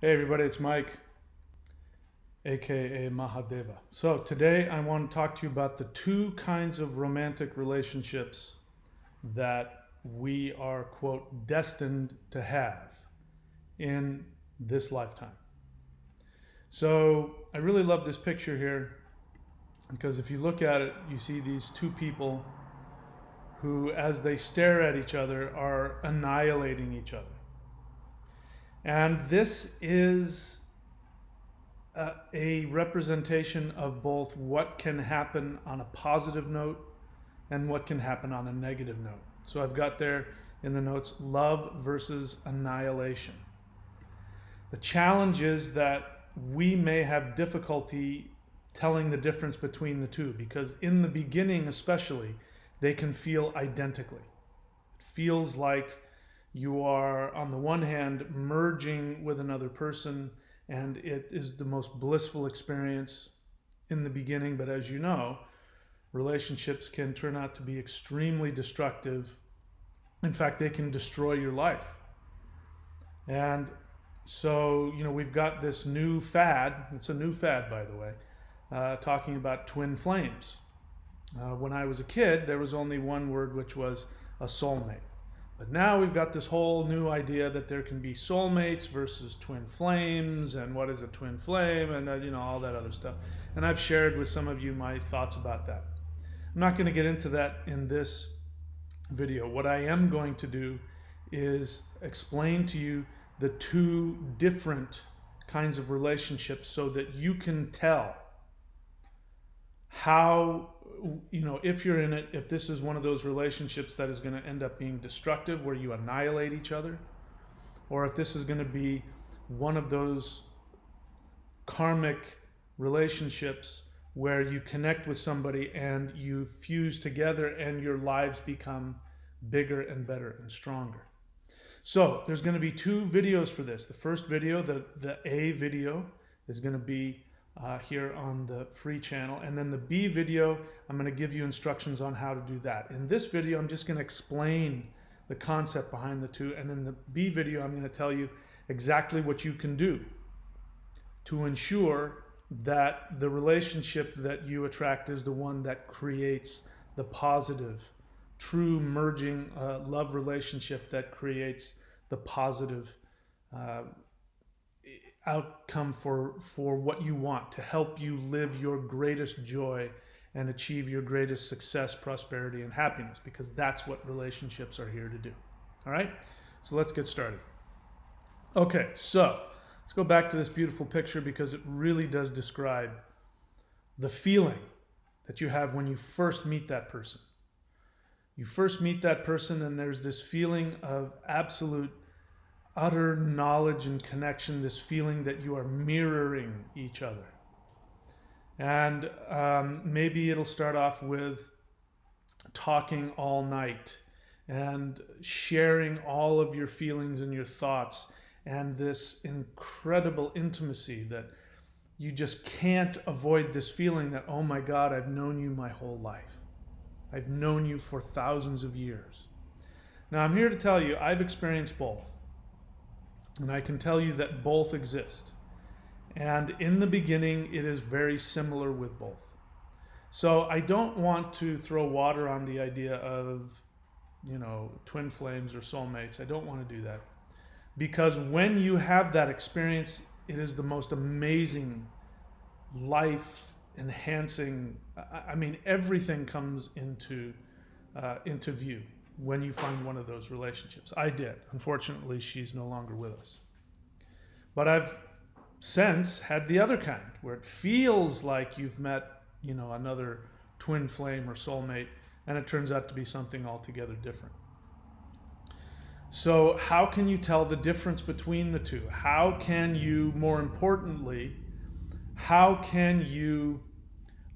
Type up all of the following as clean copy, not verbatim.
Hey everybody, it's Mike, aka Mahadeva. So today I want to talk to you about the two kinds of romantic relationships that we are, quote, destined to have in this lifetime. So I really love this picture here because if you look at it, you see these two people who, as they stare at each other, are annihilating each other. And this is a representation of both what can happen on a positive note and what can happen on a negative note. So I've got there in the notes love versus annihilation. The challenge is that we may have difficulty telling the difference between the two because in the beginning, especially, they can feel identically. It feels like you are, on the one hand, merging with another person, and it is the most blissful experience in the beginning. But as you know, relationships can turn out to be extremely destructive. In fact, they can destroy your life. And so, we've got this new fad. It's a new fad, by the way, talking about twin flames. When I was a kid, there was only one word, which was a soulmate. But now we've got this whole new idea that there can be soulmates versus twin flames, and what is a twin flame, and all that other stuff. And I've shared with some of you my thoughts about that. I'm not going to get into that in this video. What I am going to do is explain to you the two different kinds of relationships so that you can tell how, if you're in it, if this is one of those relationships that is going to end up being destructive where you annihilate each other, or if this is going to be one of those karmic relationships where you connect with somebody and you fuse together and your lives become bigger and better and stronger. So there's going to be two videos for this. The first video, the A video, is going to be here on the free channel. And then the B video, I'm going to give you instructions on how to do that. In this video, I'm just going to explain the concept behind the two. And in the B video, I'm going to tell you exactly what you can do to ensure that the relationship that you attract is the one that creates the positive, true merging love relationship that creates the positive outcome for what you want, to help you live your greatest joy and achieve your greatest success, prosperity, and happiness, because that's what relationships are here to do. All right, so let's get started. Okay, so let's go back to this beautiful picture because it really does describe the feeling that you have when you first meet that person. You first meet that person and there's this feeling of absolute utter knowledge and connection, this feeling that you are mirroring each other. And maybe it'll start off with talking all night and sharing all of your feelings and your thoughts, and this incredible intimacy that you just can't avoid this feeling that, oh my God, I've known you my whole life. I've known you for thousands of years. Now, I'm here to tell you, I've experienced both. And I can tell you that both exist. And in the beginning, it is very similar with both. So I don't want to throw water on the idea of, twin flames or soulmates. I don't want to do that. Because when you have that experience, it is the most amazing, life enhancing, everything comes into view when you find one of those relationships. I did. Unfortunately, she's no longer with us. But I've since had the other kind, where it feels like you've met, another twin flame or soulmate, and it turns out to be something altogether different. So how can you tell the difference between the two? How can you, more importantly, how can you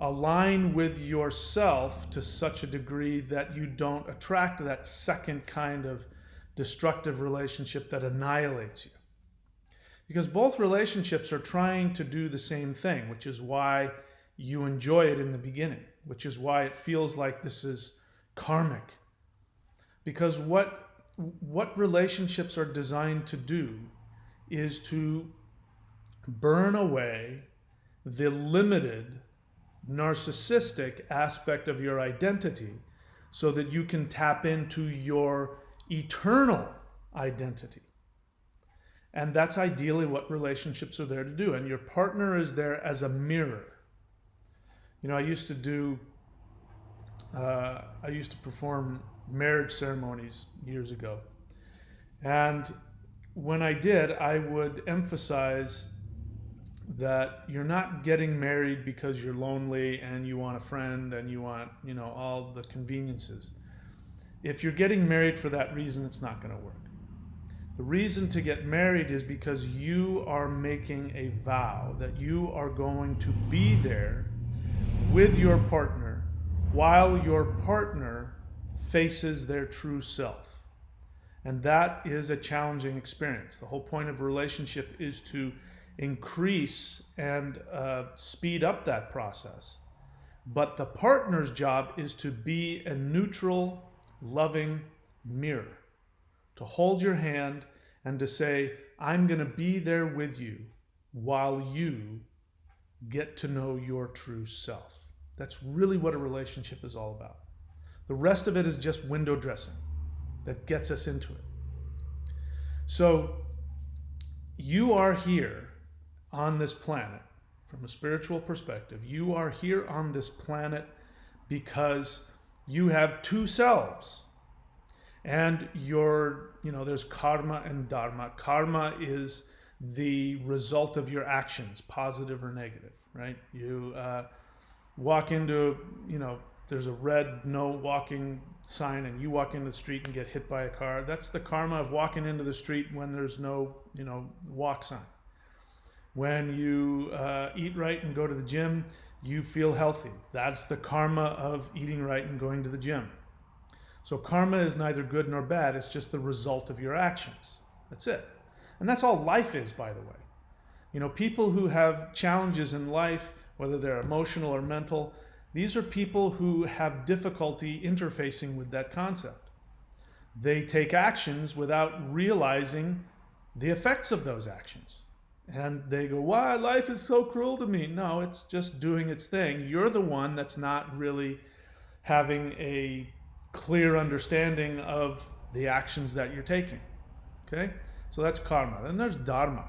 align with yourself to such a degree that you don't attract that second kind of destructive relationship that annihilates you? Because both relationships are trying to do the same thing, which is why you enjoy it in the beginning, which is why it feels like this is karmic. Because what relationships are designed to do is to burn away the limited narcissistic aspect of your identity so that you can tap into your eternal identity. And that's ideally what relationships are there to do. And your partner is there as a mirror. You know, I used to perform marriage ceremonies years ago. And when I did, I would emphasize that you're not getting married because you're lonely and you want a friend and you want, you know, all the conveniences. If you're getting married for that reason, it's not going to work. The reason to get married is because you are making a vow that you are going to be there with your partner while your partner faces their true self. And that is a challenging experience. The whole point of a relationship is to increase and speed up that process. But the partner's job is to be a neutral, loving mirror, to hold your hand and to say, I'm going to be there with you while you get to know your true self. That's really what a relationship is all about. The rest of it is just window dressing that gets us into it. So you are here on this planet from a spiritual perspective. You are here on this planet because you have two selves. And there's karma and dharma. Karma is the result of your actions, positive or negative, right? You walk into, there's a red no walking sign and you walk into the street and get hit by a car. That's the karma of walking into the street when there's no, walk sign. When you eat right and go to the gym, you feel healthy. That's the karma of eating right and going to the gym. So karma is neither good nor bad. It's just the result of your actions. That's it. And that's all life is, by the way. People who have challenges in life, whether they're emotional or mental, these are people who have difficulty interfacing with that concept. They take actions without realizing the effects of those actions. And they go, why? Life is so cruel to me. No, it's just doing its thing. You're the one that's not really having a clear understanding of the actions that you're taking. Okay? So that's karma. Then there's dharma.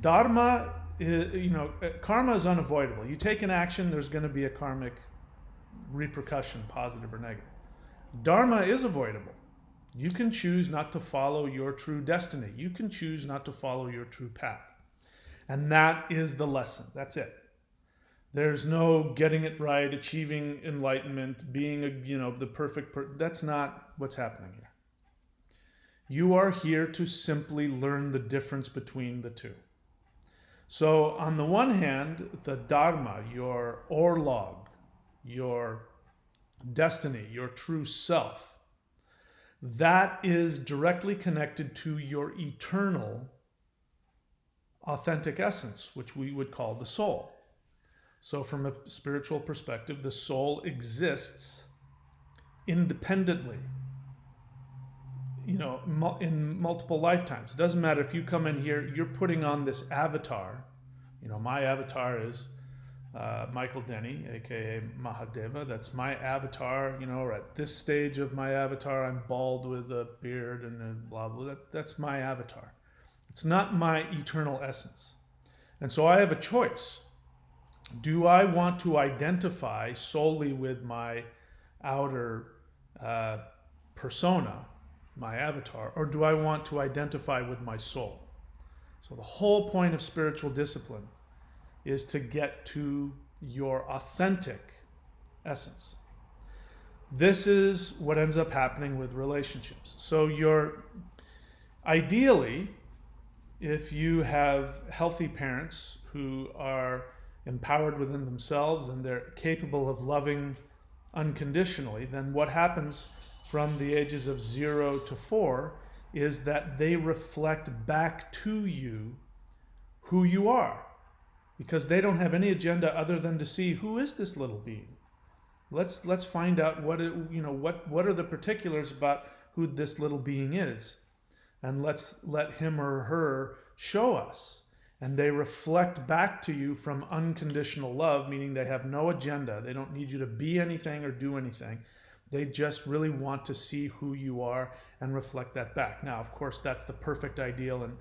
Dharma is, karma is unavoidable. You take an action, there's going to be a karmic repercussion, positive or negative. Dharma is avoidable. You can choose not to follow your true destiny. You can choose not to follow your true path. And that is the lesson. That's it. There's no getting it right, achieving enlightenment, being the perfect person. That's not what's happening here. You are here to simply learn the difference between the two. So on the one hand, the dharma, your orlog, your destiny, your true self, that is directly connected to your eternal authentic essence, which we would call the soul. So from a spiritual perspective, the soul exists independently, in multiple lifetimes. It doesn't matter if you come in here, you're putting on this avatar. My avatar is Michael Denny, aka Mahadeva. That's my avatar. Or at this stage of my avatar, I'm bald with a beard and blah, blah. That's my avatar. It's not my eternal essence. And so I have a choice. Do I want to identify solely with my outer persona, my avatar, or do I want to identify with my soul? So the whole point of spiritual discipline is to get to your authentic essence. This is what ends up happening with relationships. So ideally, if you have healthy parents who are empowered within themselves and they're capable of loving unconditionally, then what happens from the ages of 0 to 4 is that they reflect back to you who you are, because they don't have any agenda other than to see, who is this little being? Let's find out what are the particulars about who this little being is, and let's let him or her show us. and they reflect back to you from unconditional love, meaning they have no agenda. They don't need you to be anything or do anything. They just really want to see who you are and reflect that back. Now, of course, that's the perfect ideal, and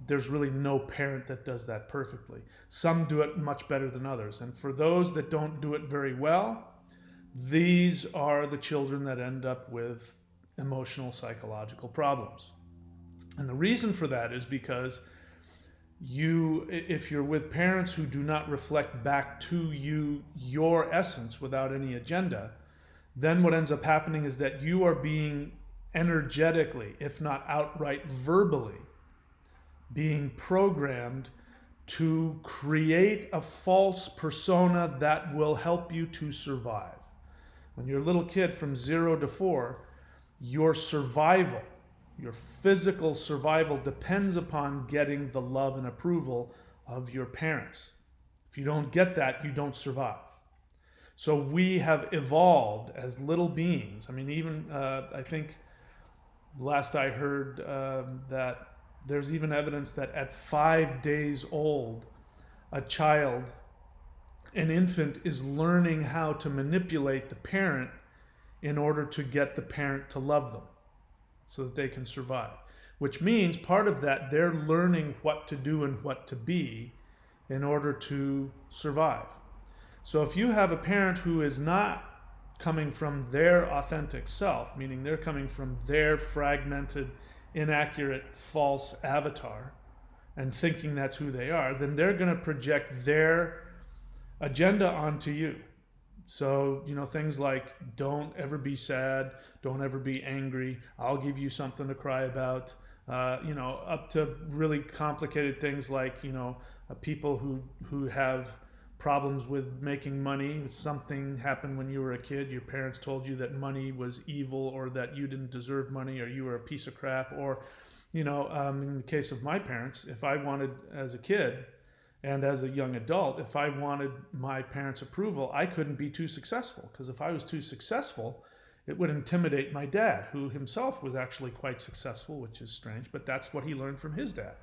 there's really no parent that does that perfectly. Some do it much better than others. And for those that don't do it very well, these are the children that end up with emotional, psychological problems. And the reason for that is because if you're with parents who do not reflect back to you your essence without any agenda, then what ends up happening is that you are being energetically, if not outright verbally, being programmed to create a false persona that will help you to survive. When you're a little kid from 0 to 4, your survival, your physical survival depends upon getting the love and approval of your parents. If you don't get that, you don't survive. So we have evolved as little beings. I mean, even I think last I heard that there's even evidence that at 5 days old, a child, an infant, is learning how to manipulate the parent in order to get the parent to love them so that they can survive. Which means part of that, they're learning what to do and what to be in order to survive. So if you have a parent who is not coming from their authentic self, meaning they're coming from their fragmented, inaccurate, false avatar and thinking that's who they are, then they're going to project their agenda onto you. So, things like don't ever be sad, don't ever be angry, I'll give you something to cry about, up to really complicated things like, people who have problems with making money. Something happened when you were a kid, your parents told you that money was evil or that you didn't deserve money or you were a piece of crap. Or, in the case of my parents, if I wanted, as a kid and as a young adult, if I wanted my parents' approval, I couldn't be too successful, because if I was too successful, it would intimidate my dad, who himself was actually quite successful, which is strange, but that's what he learned from his dad.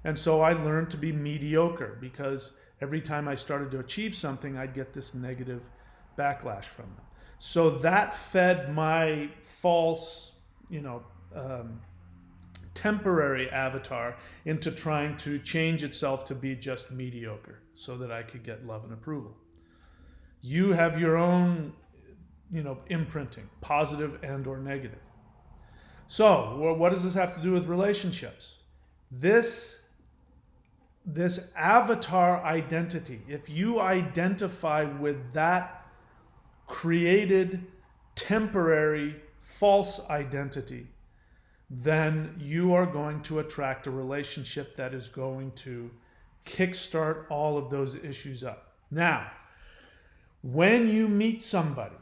And so I learned to be mediocre, because every time I started to achieve something, I'd get this negative backlash from them. So that fed my false, temporary avatar into trying to change itself to be just mediocre so that I could get love and approval. You have your own, imprinting, positive and or negative. So what does this have to do with relationships? This avatar identity, if you identify with that created, temporary, false identity, then you are going to attract a relationship that is going to kickstart all of those issues up. Now, when you meet somebody,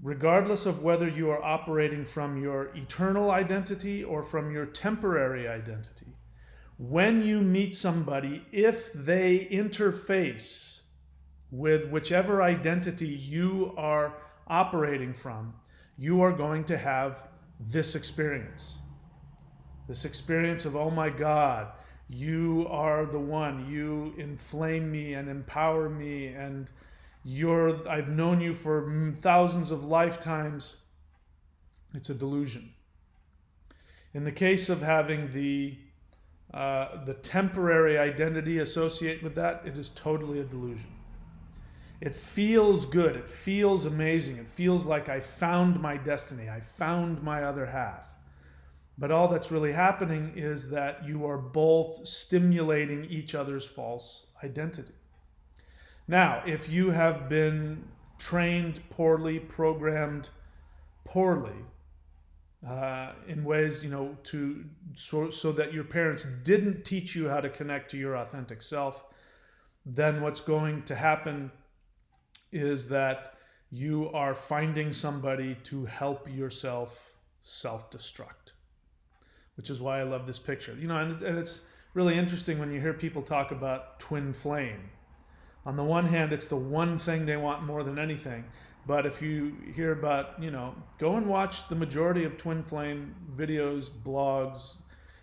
regardless of whether you are operating from your eternal identity or from your temporary identity, when you meet somebody, if they interface with whichever identity you are operating from, you are going to have this experience. This experience of, oh my God, you are the one, you inflame me and empower me, and I've known you for thousands of lifetimes. It's a delusion. In the case of having the temporary identity associated with that, it is totally a delusion. It feels good. It feels amazing. It feels like I found my destiny. I found my other half. But all that's really happening is that you are both stimulating each other's false identity. Now, if you have been trained poorly, programmed poorly, in ways, so that your parents didn't teach you how to connect to your authentic self, then what's going to happen is that you are finding somebody to help yourself self-destruct, which is why I love this picture. And it's really interesting when you hear people talk about twin flame. On the one hand, it's the one thing they want more than anything. But if you hear about, go and watch the majority of twin flame videos, blogs,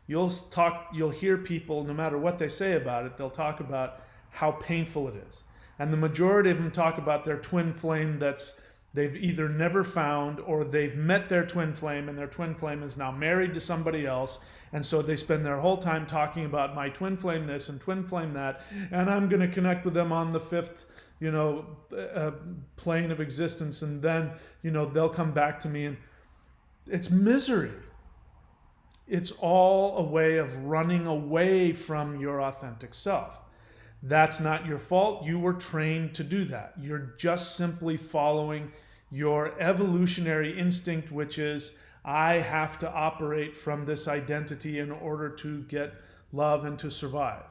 You'll hear people, no matter what they say about it, they'll talk about how painful it is. And the majority of them talk about their twin flame that's they've either never found, or they've met their twin flame and their twin flame is now married to somebody else. And so they spend their whole time talking about my twin flame this and twin flame that, and I'm going to connect with them on the fifth, plane of existence. And then, they'll come back to me, and it's misery. It's all a way of running away from your authentic self. That's not your fault. You were trained to do that. You're just simply following your evolutionary instinct, which is, I have to operate from this identity in order to get love and to survive.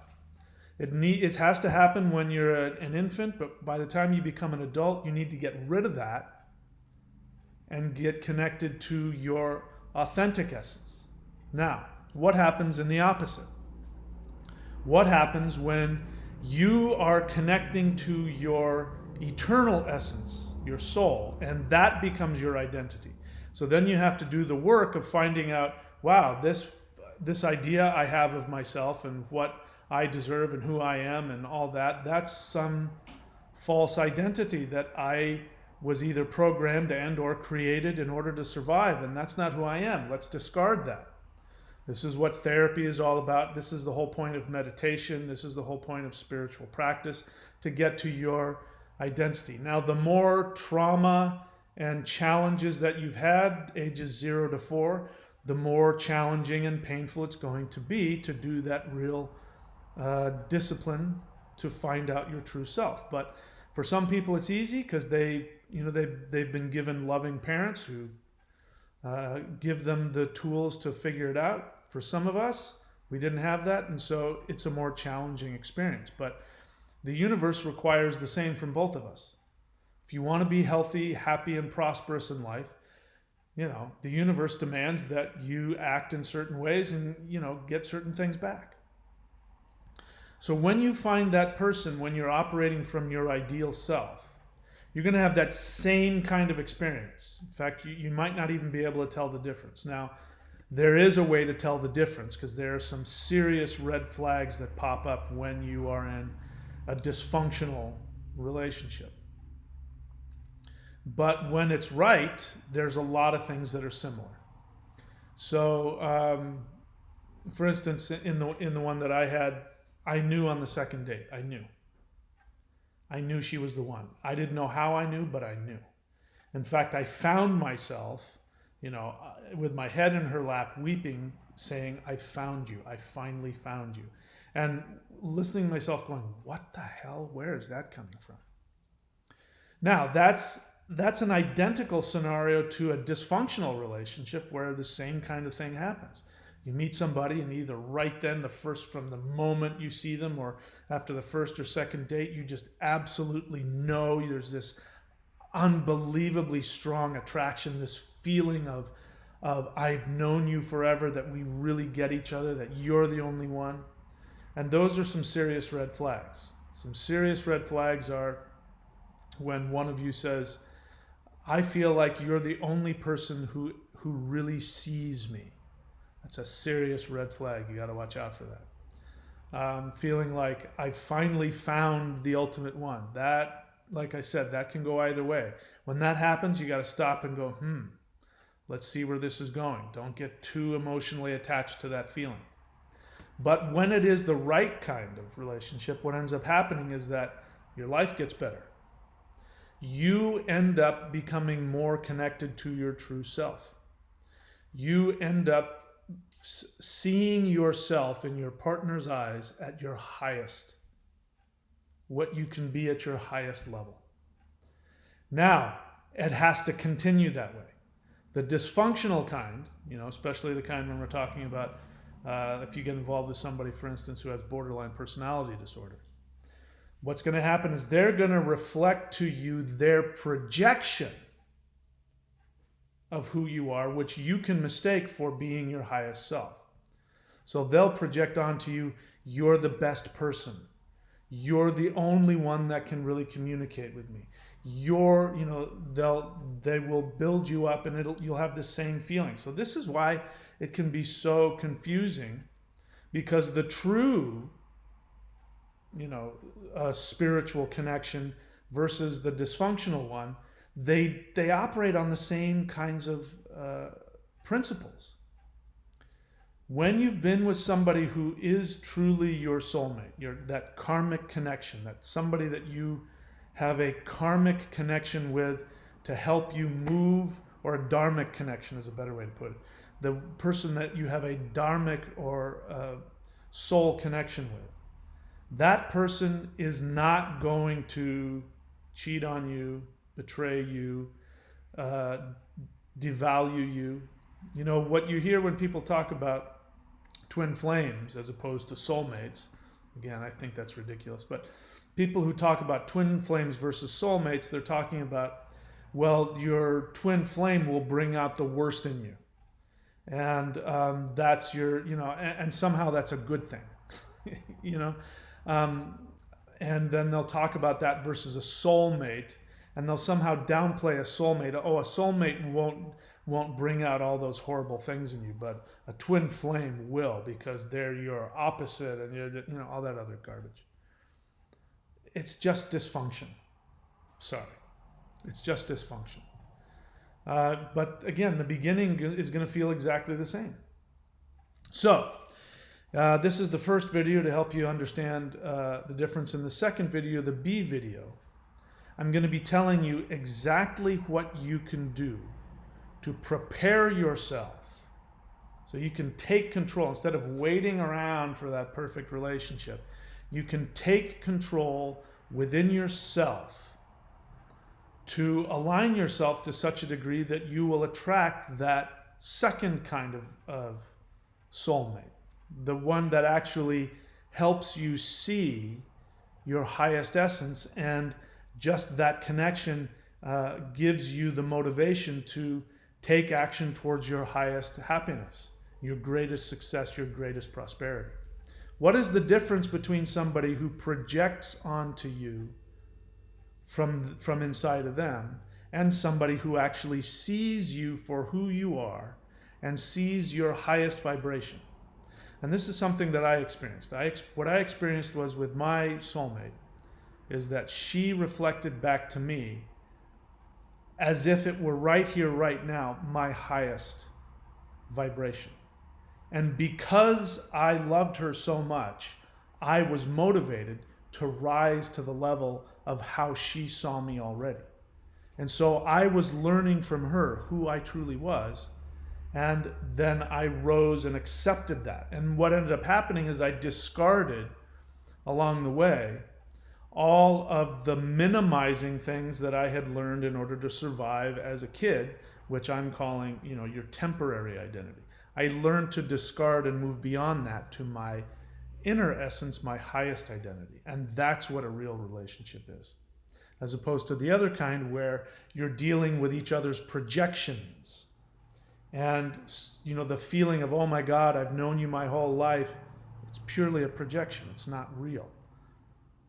It has to happen when you're an infant, but by the time you become an adult, you need to get rid of that and get connected to your authentic essence. Now, what happens in the opposite? What happens when you are connecting to your eternal essence, your soul, and that becomes your identity? So then you have to do the work of finding out, wow, this idea I have of myself and what I deserve and who I am and all that, that's some false identity that I was either programmed and or created in order to survive, and that's not who I am. Let's discard that. This is what therapy is all about. This is the whole point of meditation. This is the whole point of spiritual practice, to get to your identity. Now, the more trauma and challenges that you've had, ages 0 to 4, the more challenging and painful it's going to be to do that real discipline to find out your true self. But for some people, it's easy because they've been given loving parents who give them the tools to figure it out. For some of us, we didn't have that, and so it's a more challenging experience. But the universe requires the same from both of us. If you want to be healthy, happy, and prosperous in life, the universe demands that you act in certain ways and, get certain things back. So when you find that person, when you're operating from your ideal self, you're going to have that same kind of experience. In fact, you might not even be able to tell the difference. Now, there is a way to tell the difference, because there are some serious red flags that pop up when you are in a dysfunctional relationship. But when it's right, there's a lot of things that are similar. So, for instance, in the one that I had, I knew on the second date. I knew she was the one. I didn't know how I knew, but I knew. In fact, I found myself, with my head in her lap, weeping, saying, I found you. I finally found you. And listening to myself going, what the hell? Where is that coming from? Now, that's an identical scenario to a dysfunctional relationship where the same kind of thing happens. You meet somebody, and either right then, from the moment you see them, or after the first or second date, you just absolutely know there's this unbelievably strong attraction, this feeling of I've known you forever, that we really get each other, that you're the only one. And those are some serious red flags. Some serious red flags are when one of you says, I feel like you're the only person who really sees me. That's a serious red flag. You got to watch out for that. Feeling like I finally found the ultimate one. That, like I said, that can go either way. When that happens, you got to stop and go, let's see where this is going. Don't get too emotionally attached to that feeling. But when it is the right kind of relationship, what ends up happening is that your life gets better. You end up becoming more connected to your true self. You end up seeing yourself in your partner's eyes at your highest, what you can be at your highest level. Now, it has to continue that way. The dysfunctional kind, especially the kind when we're talking about if you get involved with somebody, for instance, who has borderline personality disorder, what's going to happen is they're going to reflect to you their projection of who you are, which you can mistake for being your highest self. So they'll project onto you, you're the best person. You're the only one that can really communicate with me. They will build you up, and you'll have the same feeling. So this is why it can be so confusing because the true, spiritual connection versus the dysfunctional one, they operate on the same kinds of principles. When you've been with somebody who is truly your soulmate, that karmic connection, that somebody that you have a karmic connection with to help you move, or a dharmic connection is a better way to put it. The person that you have a dharmic or soul connection with, that person is not going to cheat on you, betray you, devalue you. You know, what you hear when people talk about twin flames as opposed to soulmates, again, I think that's ridiculous, but people who talk about twin flames versus soulmates, they're talking about, well, your twin flame will bring out the worst in you. And that's your, and somehow that's a good thing, and then they'll talk about that versus a soulmate, and they'll somehow downplay a soulmate. Oh, a soulmate won't bring out all those horrible things in you, but a twin flame will, because they're your opposite, and you're, all that other garbage. It's just dysfunction. Sorry, it's just dysfunction. But again, the beginning is going to feel exactly the same. So this is the first video to help you understand the difference. In the second video, the B video, I'm going to be telling you exactly what you can do to prepare yourself so you can take control. Instead of waiting around for that perfect relationship, you can take control within yourself to align yourself to such a degree that you will attract that second kind of soulmate, the one that actually helps you see your highest essence, and just that connection gives you the motivation to take action towards your highest happiness, your greatest success, your greatest prosperity. What is the difference between somebody who projects onto you from inside of them and somebody who actually sees you for who you are and sees your highest vibration? And this is something that I experienced. What I experienced was, with my soulmate, is that she reflected back to me as if it were right here, right now, my highest vibration. And because I loved her so much, I was motivated to rise to the level of how she saw me already. And so I was learning from her who I truly was. And then I rose and accepted that. And what ended up happening is I discarded along the way all of the minimizing things that I had learned in order to survive as a kid, which I'm calling, your temporary identity. I learned to discard and move beyond that to my inner essence, my highest identity. And that's what a real relationship is. As opposed to the other kind where you're dealing with each other's projections. And, the feeling of, oh my God, I've known you my whole life. It's purely a projection. It's not real.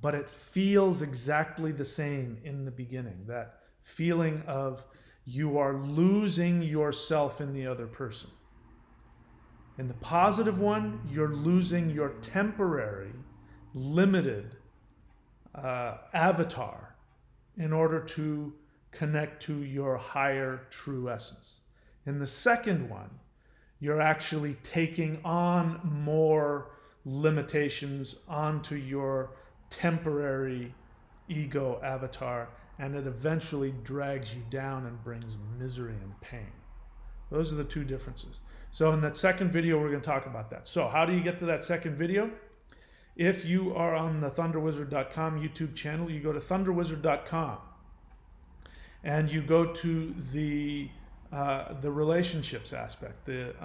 But it feels exactly the same in the beginning. That feeling of you are losing yourself in the other person. In the positive one, you're losing your temporary, limited avatar in order to connect to your higher true essence. In the second one, you're actually taking on more limitations onto your temporary ego avatar, and it eventually drags you down and brings misery and pain. Those are the two differences. So in that second video, we're going to talk about that. So how do you get to that second video? If you are on the thunderwizard.com YouTube channel, you go to thunderwizard.com and you go to the relationships aspect, the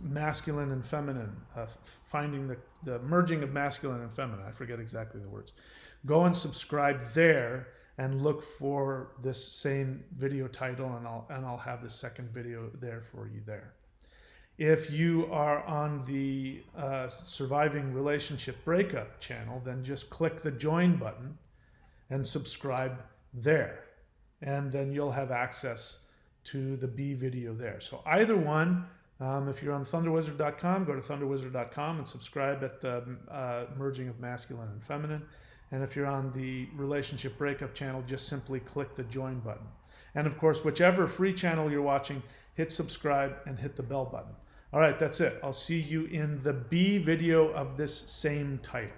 masculine and feminine, finding the merging of masculine and feminine. I forget exactly the words. Go and subscribe there and look for this same video title, and I'll have the second video there for you there. If you are on the Surviving Relationship Breakup channel, then just click the join button and subscribe there. And then you'll have access to the B video there. So either one, If you're on thunderwizard.com, go to thunderwizard.com and subscribe at the merging of masculine and feminine. And if you're on the relationship breakup channel, just simply click the join button. And of course, whichever free channel you're watching, hit subscribe and hit the bell button. All right, that's it. I'll see you in the B video of this same title.